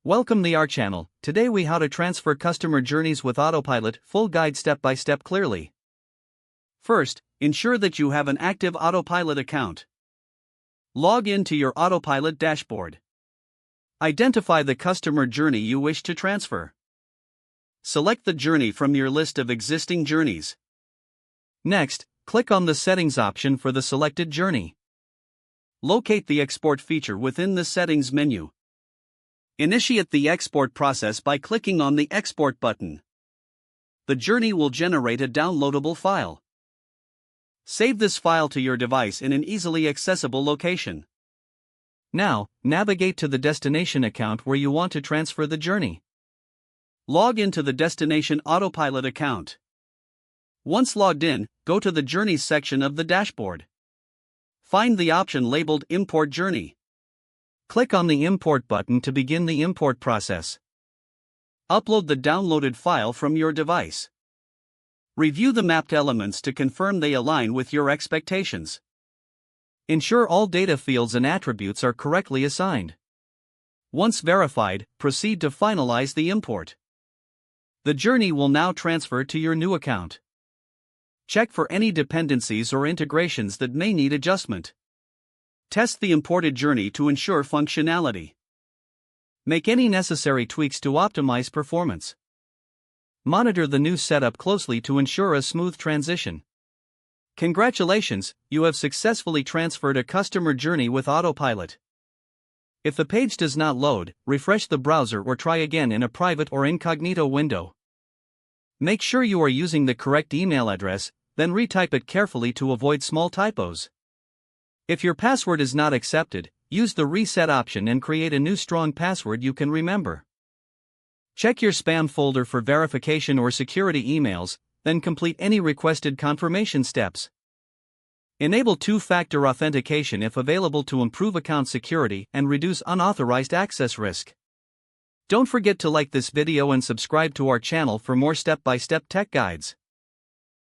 Welcome to our channel. Today we how to transfer customer journeys with Autopilot, full guide step by step clearly. First, ensure that you have an active Autopilot account. Log in to your Autopilot dashboard. Identify the customer journey you wish to transfer. Select the journey from your list of existing journeys. Next, click on the Settings option for the selected journey. Locate the Export feature within the Settings menu. Initiate the export process by clicking on the Export button. The journey will generate a downloadable file. Save this file to your device in an easily accessible location. Now, navigate to the destination account where you want to transfer the journey. Log into the destination Autopilot account. Once logged in, go to the Journeys section of the dashboard. Find the option labeled Import Journey. Click on the Import button to begin the import process. Upload the downloaded file from your device. Review the mapped elements to confirm they align with your expectations. Ensure all data fields and attributes are correctly assigned. Once verified, proceed to finalize the import. The journey will now transfer to your new account. Check for any dependencies or integrations that may need adjustment. Test the imported journey to ensure functionality. Make any necessary tweaks to optimize performance. Monitor the new setup closely to ensure a smooth transition. Congratulations, you have successfully transferred a customer journey with Autopilot. If the page does not load, refresh the browser or try again in a private or incognito window. Make sure you are using the correct email address, then retype it carefully to avoid small typos. If your password is not accepted, use the reset option and create a new strong password you can remember. Check your spam folder for verification or security emails, then complete any requested confirmation steps. Enable two-factor authentication if available to improve account security and reduce unauthorized access risk. Don't forget to like this video and subscribe to our channel for more step-by-step tech guides.